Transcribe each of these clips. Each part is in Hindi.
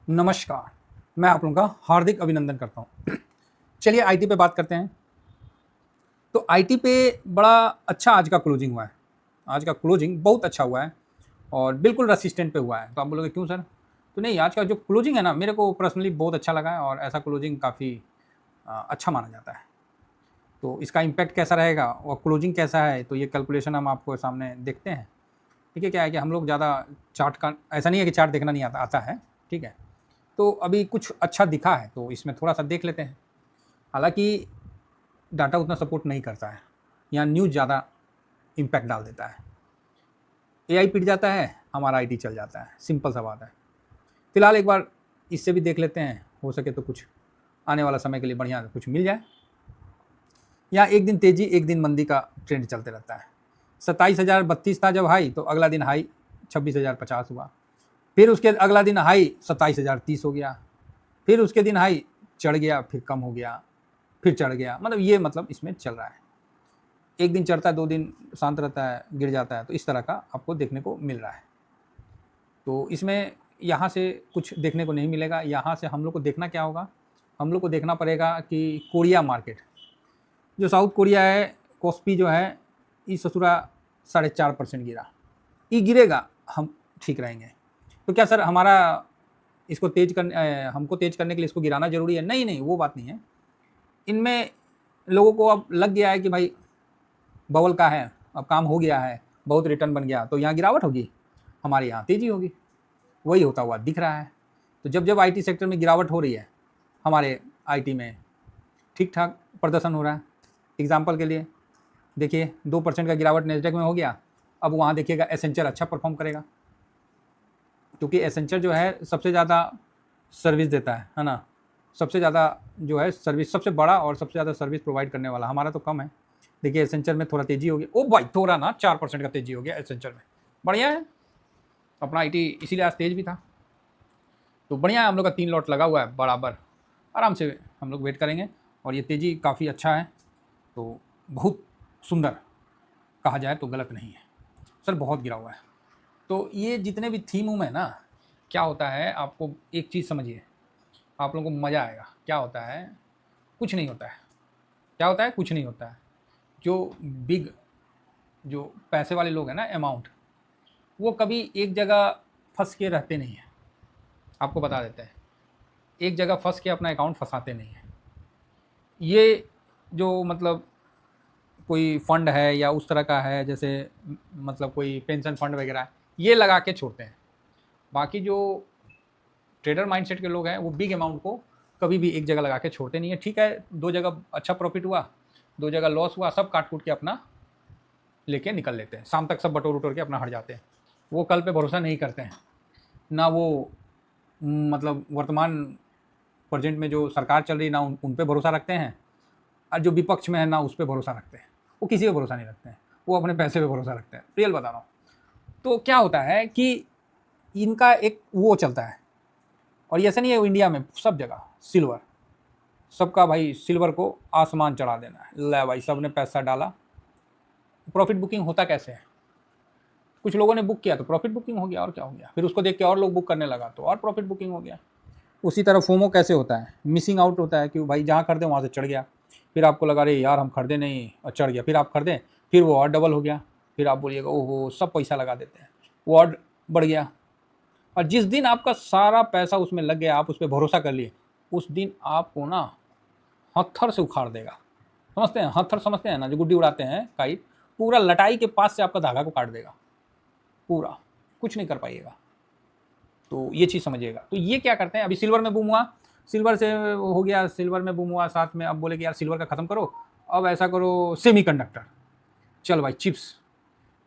नमस्कार, मैं आप लोगों का हार्दिक अभिनंदन करता हूँ। चलिए आईटी पे बात करते हैं। तो आईटी पे बड़ा अच्छा आज का क्लोजिंग हुआ है। आज का क्लोजिंग बहुत अच्छा हुआ है और बिल्कुल रेसिस्टेंट पे हुआ है। तो आप बोलोगे क्यों सर? तो नहीं, आज का जो क्लोजिंग है ना, मेरे को पर्सनली बहुत अच्छा लगा है और ऐसा क्लोजिंग काफ़ी अच्छा माना जाता है। तो इसका इम्पैक्ट कैसा रहेगा और क्लोजिंग कैसा है, तो ये कैलकुलेशन हम आपको सामने देखते हैं। ठीक है, क्या है कि हम लोग ज़्यादा चार्ट का ऐसा नहीं है कि चार्ट देखना नहीं आता है। ठीक है, तो अभी कुछ अच्छा दिखा है तो इसमें थोड़ा सा देख लेते हैं। हालांकि डाटा उतना सपोर्ट नहीं करता है, यहाँ न्यूज़ ज़्यादा इम्पैक्ट डाल देता है। एआई पिट जाता है, हमारा आईटी चल जाता है, सिंपल सा बात है। फिलहाल एक बार इससे भी देख लेते हैं, हो सके तो कुछ आने वाला समय के लिए बढ़िया कुछ मिल जाए। यहाँ एक दिन तेजी एक दिन मंदी का ट्रेंड चलते रहता है। 27,032 था जब हाई, तो अगला दिन हाई 26,050 हुआ। फिर उसके अगला दिन हाई 27,030 हो गया। फिर उसके दिन हाई चढ़ गया, फिर कम हो गया, फिर चढ़ गया। मतलब ये इसमें चल रहा है। एक दिन चढ़ता है, 2 दिन शांत रहता है, गिर जाता है। तो इस तरह का आपको देखने को मिल रहा है। तो इसमें यहाँ से कुछ देखने को नहीं मिलेगा। यहाँ से हम लोग को देखना क्या होगा? हम लोग को देखना पड़ेगा कि कोरिया मार्केट, जो साउथ कोरिया है, कोस्पी जो है, ये ससुरा 4.5% गिरा। ये गिरेगा, हम ठीक रहेंगे। तो क्या सर हमारा इसको हमको तेज करने के लिए इसको गिराना जरूरी है? नहीं, वो बात नहीं है। इनमें लोगों को अब लग गया है कि भाई बबल का है, अब काम हो गया है, बहुत रिटर्न बन गया, तो यहाँ गिरावट होगी, हमारे यहाँ तेजी होगी। वही होता हुआ दिख रहा है। तो जब आईटी सेक्टर में गिरावट हो रही है, हमारे आईटी में ठीक ठाक प्रदर्शन हो रहा है। एग्जाम्पल के लिए देखिए, 2% का गिरावट नेस्डेक में हो गया। अब वहाँ देखिएगा एसेंचर अच्छा परफॉर्म करेगा, क्योंकि एसेंचर जो है सबसे ज़्यादा सर्विस देता है ना। सबसे ज़्यादा जो है सर्विस, सबसे बड़ा और सबसे ज़्यादा सर्विस प्रोवाइड करने वाला। हमारा तो कम है। देखिए एसेंचर में थोड़ा तेजी हो गया। ओ भाई, थोड़ा ना 4% का तेजी हो गया एसेंचर में, बढ़िया है। अपना आईटी इसीलिए आज तेज भी था। तो बढ़िया है, हम लोग का 3 लॉट लगा हुआ है बराबर। आराम से हम लोग वेट करेंगे और ये तेज़ी काफ़ी अच्छा है। तो बहुत सुंदर, कहा जाए तो गलत नहीं है। सर बहुत गिरा हुआ है। तो ये जितने भी थीम है ना, क्या होता है, आपको एक चीज़ समझिए, आप लोगों को मज़ा आएगा। क्या होता है? कुछ नहीं होता है। क्या होता है? कुछ नहीं होता है। जो बिग, जो पैसे वाले लोग हैं ना, अमाउंट, वो कभी एक जगह फंस के रहते नहीं हैं। आपको बता देते हैं, एक जगह फंस के अपना अकाउंट फंसाते नहीं हैं। ये जो कोई फंड है या उस तरह का है, जैसे कोई पेंशन फंड वगैरह है, ये लगा के छोड़ते हैं। बाकी जो ट्रेडर माइंडसेट के लोग हैं, वो बिग अमाउंट को कभी भी एक जगह लगा के छोड़ते नहीं है। ठीक है, 2 जगह अच्छा प्रॉफिट हुआ, 2 जगह लॉस हुआ, सब काट कूट के अपना लेके निकल लेते हैं। शाम तक सब बटोर उटोर के अपना हट जाते हैं। वो कल पे भरोसा नहीं करते हैं ना। वो वर्तमान प्रेजेंट में जो सरकार चल रही है ना, उन पे भरोसा रखते हैं। और जो विपक्ष में है ना, उस पर भरोसा रखते हैं। वो किसी पे भरोसा नहीं रखते हैं, वो अपने पैसे पे भरोसा रखते हैं। रियल बता रहा हूँ। तो क्या होता है कि इनका एक वो चलता है, और ये ऐसा नहीं है, इंडिया में सब जगह सिल्वर, सबका भाई सिल्वर को आसमान चढ़ा देना है। ले भाई, सब ने पैसा डाला। प्रॉफिट बुकिंग होता कैसे है? कुछ लोगों ने बुक किया तो प्रॉफिट बुकिंग हो गया, और क्या हो गया, फिर उसको देख के और लोग बुक करने लगा तो और प्रॉफिट बुकिंग हो गया। उसी तरह फोमो कैसे होता है? मिसिंग आउट होता है कि भाई जहाँ खरीदे वहाँ से चढ़ गया, फिर आपको लगा अरे यार हम खरीदे नहीं और चढ़ गया, फिर आप खरीदें, फिर वो और डबल हो गया, फिर आप बोलिएगा ओहो सब पैसा लगा देते हैं, वो और बढ़ गया। और जिस दिन आपका सारा पैसा उसमें लग गया, आप उस पर भरोसा कर लिए, उस दिन आपको ना हत्थर से उखाड़ देगा। समझते हैं हत्थर? समझते हैं ना, जो गुड्डी उड़ाते हैं काइट, पूरा लटाई के पास से आपका धागा को काट देगा पूरा, कुछ नहीं कर पाइएगा। तो ये चीज़ समझिएगा। तो ये क्या करते हैं, अभी सिल्वर में बूम हुआ, सिल्वर से हो गया, सिल्वर में बूम हुआ, साथ में अब बोले कि यार सिल्वर का ख़त्म करो, अब ऐसा करो सेमीकंडक्टर, चल भाई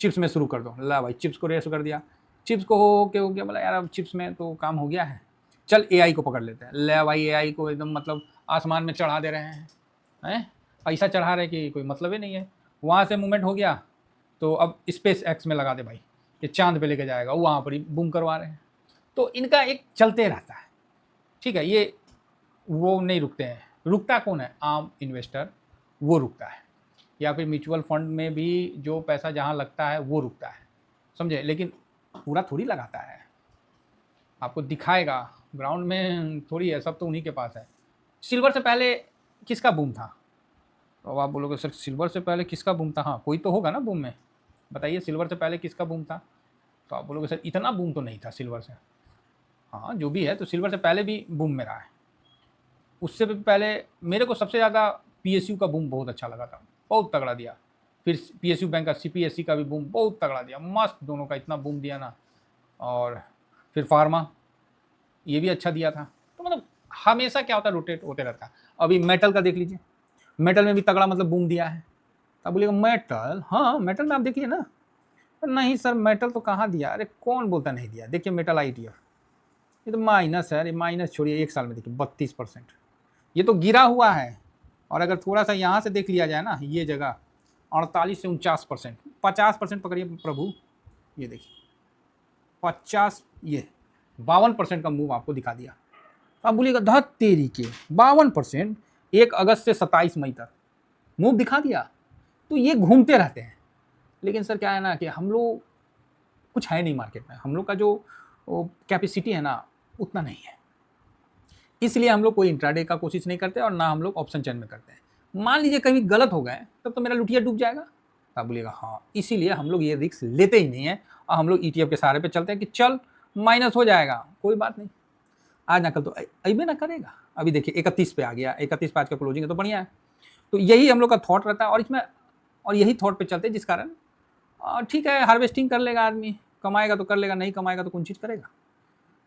चिप्स में शुरू कर दो। ला भाई चिप्स को रेस कर दिया, चिप्स को हो गया, बोला यार अब चिप्स में तो काम हो गया है, चल एआई को पकड़ लेते हैं। ले भाई एआई को एकदम आसमान में चढ़ा दे रहे हैं ऐसा चढ़ा रहे कि कोई मतलब ही नहीं है। वहाँ से मूवमेंट हो गया तो अब स्पेस एक्स में लगा दे भाई, ये चांद पे लेके जाएगा, वहाँ पर ही बूम करवा रहे हैं। तो इनका एक चलते रहता है। ठीक है, ये वो नहीं रुकते हैं। रुकता कौन है? आम इन्वेस्टर, वो रुकता है। या फिर म्यूचुअल फंड में भी जो पैसा जहाँ लगता है वो रुकता है, समझे। लेकिन पूरा थोड़ी लगाता है, आपको दिखाएगा ग्राउंड में थोड़ी है, सब तो उन्हीं के पास है। सिल्वर से पहले किसका बूम था? तो अब आप बोलोगे सर सिल्वर से पहले किसका बूम था? हाँ कोई तो होगा ना बूम में, बताइए सिल्वर से पहले किसका बूम था? तो आप बोलोगे सर इतना बूम तो नहीं था सिल्वर से। हाँ जो भी है, तो सिल्वर से पहले भी बूम में रहा है। उससे भी पहले मेरे को सबसे ज़्यादा पीएसयू का बूम बहुत अच्छा लगा था, बहुत तगड़ा दिया। फिर पीएसयू बैंक का, सीपीएससी का भी बूम बहुत तगड़ा दिया, मस्त दोनों का इतना बूम दिया ना। और फिर फार्मा, ये भी अच्छा दिया था। तो मतलब हमेशा क्या होता है, रोटेट होते रहता है। अभी मेटल का देख लीजिए, मेटल में भी तगड़ा मतलब बूम दिया है। तो बोलिएगा मेटल, हाँ मेटल में आप देखिए ना। नहीं सर मेटल तो कहाँ दिया, अरे कौन बोलता नहीं दिया? देखिए मेटल आईटीएफ, ये तो माइनस है। अरे माइनस छोड़िए, एक साल में देखिए 32%, ये तो गिरा हुआ है। और अगर थोड़ा सा यहाँ से देख लिया जाए ना, ये जगह 48 से 49%, 50% पकड़िए प्रभु, ये देखिए 50, ये 52% का मूव आपको दिखा दिया। तो आप बोलिएगा धत तेरी के 52%, 1 अगस्त से 27 मई तक मूव दिखा दिया। तो ये घूमते रहते हैं। लेकिन सर क्या है ना कि हम लोग कुछ है नहीं मार्केट में, हम लोग का जो कैपेसिटी है ना उतना नहीं है, इसलिए हम लोग कोई इंट्राडे का कोशिश नहीं करते और ना हम लोग ऑप्शन चेन में करते हैं। मान लीजिए कभी गलत हो गए तब तो मेरा लुटिया डूब जाएगा। आप बोलिएगा हाँ, इसीलिए हम लोग ये रिस्क लेते ही नहीं है और हम लोग ईटीएफ के सहारे पे चलते हैं कि चल माइनस हो जाएगा कोई बात नहीं, आज ना कल तो अभी ना करेगा। अभी देखिए 31 पे आ गया, 31 पे आज का क्लोजिंग है तो बढ़िया है। तो यही हम लोग का थॉट रहता है और इसमें, और यही थॉट पे चलते हैं, जिस कारण ठीक है हार्वेस्टिंग कर लेगा आदमी, कमाएगा तो कर लेगा, नहीं कमाएगा तो कौन चीज़ करेगा।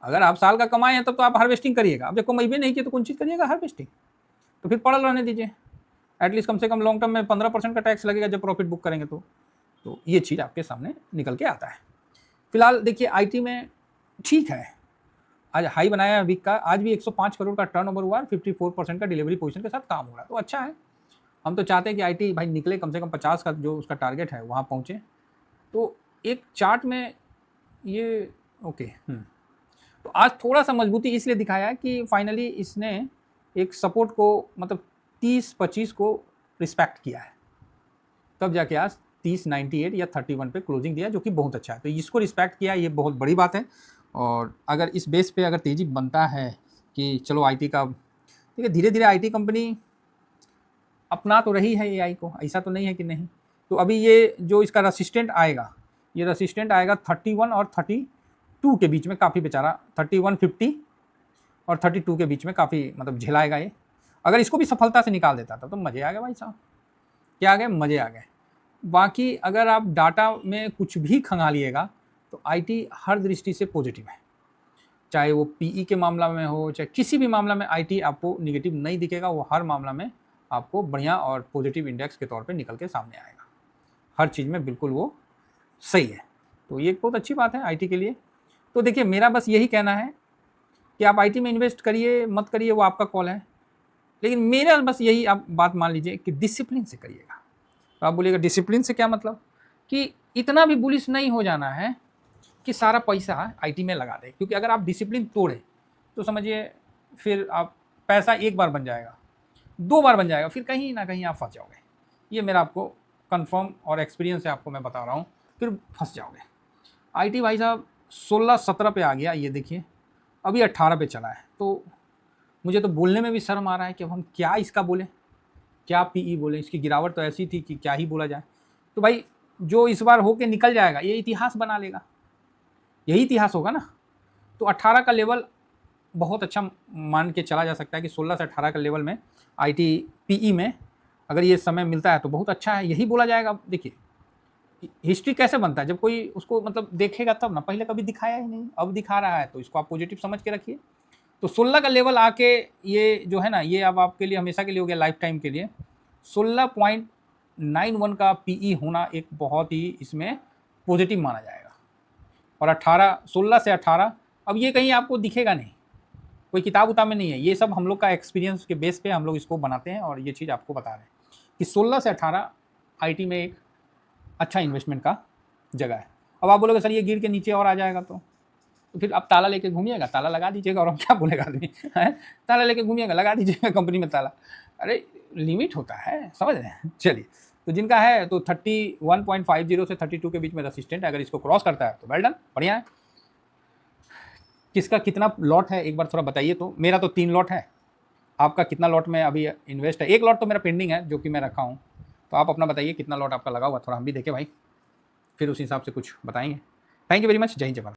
अगर आप साल का कमाए हैं तब तो आप हार्वेस्टिंग करिएगा, अब जब कमाई भी नहीं किए तो कौन चीज़ करिएगा हार्वेस्टिंग, तो फिर पड़ल रहने दीजिए। एटलीस्ट कम से कम लॉन्ग टर्म में 15% का टैक्स लगेगा जब प्रॉफिट बुक करेंगे तो ये चीज़ आपके सामने निकल के आता है। फिलहाल देखिए आईटी में ठीक है, आज हाई बनाया है वीक का, आज भी 105 करोड़ का टर्नओवर हुआ, 54% का डिलीवरी पोजीशन के साथ काम हो रहा है, तो अच्छा है। हम तो चाहते हैं कि आईटी भाई निकले, कम से कम 50 का जो उसका टारगेट है वहाँ पहुँचे। तो एक चार्ट में ये ओके, तो आज थोड़ा सा मजबूती इसलिए दिखाया है कि फाइनली इसने एक सपोर्ट को मतलब 30-25 को रिस्पेक्ट किया है, तब जाके आज 30.98 या 31 पे क्लोजिंग दिया, जो कि बहुत अच्छा है। तो इसको रिस्पेक्ट किया, ये बहुत बड़ी बात है। और अगर इस बेस पे अगर तेज़ी बनता है कि चलो आईटी का, ठीक है, धीरे धीरे आईटी कंपनी अपना तो रही है एआई को, ऐसा तो नहीं है कि नहीं। तो अभी ये जो इसका रेसिस्टेंट आएगा, ये रेसिस्टेंट आएगा 31 और 32 के बीच में, काफ़ी बेचारा 3150 और 32 के बीच में काफ़ी मतलब झेलाएगा ये। अगर इसको भी सफलता से निकाल देता था तो मज़े आ गए भाई साहब, क्या आ गए, मज़े आ गए। बाकी अगर आप डाटा में कुछ भी खंगालिएगा तो आईटी हर दृष्टि से पॉजिटिव है, चाहे वो पीई के मामला में हो, चाहे किसी भी मामला में आईटी आपको निगेटिव नहीं दिखेगा, वो हर मामला में आपको बढ़िया और पॉजिटिव इंडेक्स के तौर पे निकल के सामने आएगा। हर चीज़ में बिल्कुल वो सही है, तो ये बहुत अच्छी बात है आईटी के लिए। तो देखिए मेरा बस यही कहना है कि आप आईटी में इन्वेस्ट करिए मत करिए वो आपका कॉल है, लेकिन मेरा बस यही आप बात मान लीजिए कि डिसिप्लिन से करिएगा। तो आप बोलिएगा डिसिप्लिन से क्या मतलब, कि इतना भी बुलिश नहीं हो जाना है कि सारा पैसा आईटी में लगा दे, क्योंकि अगर आप डिसिप्लिन तोड़े तो समझिए फिर आप पैसा एक बार बन जाएगा, 2 बार बन जाएगा, फिर कहीं ना कहीं आप फंस जाओगे। ये मेरा आपको कंफर्म और एक्सपीरियंस से आपको मैं बता रहा हूँ, फिर फंस जाओगे। आईटी भाई साहब 16-17 पे आ गया, ये देखिए अभी 18 पे चला है। तो मुझे तो बोलने में भी शर्म आ रहा है कि अब हम क्या इसका बोलें, क्या पीई बोले, इसकी गिरावट तो ऐसी थी कि क्या ही बोला जाए। तो भाई जो इस बार होके निकल जाएगा ये इतिहास बना लेगा, यही इतिहास होगा ना। तो 18 का लेवल बहुत अच्छा मान के चला जा सकता है कि 16 से 18 का लेवल में आईटी पीई में अगर ये समय मिलता है तो बहुत अच्छा है, यही बोला जाएगा। देखिए हिस्ट्री कैसे बनता है, जब कोई उसको मतलब देखेगा तब ना, पहले कभी दिखाया ही नहीं, अब दिखा रहा है, तो इसको आप पॉजिटिव समझ के रखिए। तो 16 का लेवल आके ये जो है ना, ये अब आपके लिए हमेशा के लिए हो गया, लाइफ टाइम के लिए। 16.91 का पीई होना एक बहुत ही इसमें पॉजिटिव माना जाएगा। और 16 से 18 अब ये कहीं आपको दिखेगा नहीं, कोई किताब उताब में नहीं है, ये सब हम लोग का एक्सपीरियंस के बेस पे हम लोग इसको बनाते हैं और ये चीज़ आपको बता रहे हैं कि 16 से 18 आईटी में एक अच्छा इन्वेस्टमेंट का जगह है। अब आप बोलोगे सर ये गिर के नीचे और आ जाएगा तो फिर आप ताला लेके घूमिएगा, ताला लगा दीजिएगा, और हम क्या बोलेगा आदमी है, ताला लेके घूमिएगा, लगा दीजिएगा कंपनी में ताला। अरे लिमिट होता है, समझ रहे हैं। चलिए, तो जिनका है तो 31.50 से 32 के बीच में रेसिस्टेंट, अगर इसको क्रॉस करता है तो वेल डन, बढ़िया है। किसका कितना लॉट है एक बार थोड़ा बताइए। तो मेरा तो 3 लॉट है, आपका कितना लॉट में अभी इन्वेस्ट है? 1 लॉट तो मेरा पेंडिंग है जो कि मैं रखा हूँ। तो आप अपना बताइए कितना लॉट आपका लगा हुआ, थोड़ा हम भी देखें भाई, फिर उस हिसाब से कुछ बताएंगे। Thank you very much. जय हिंद जय भारत।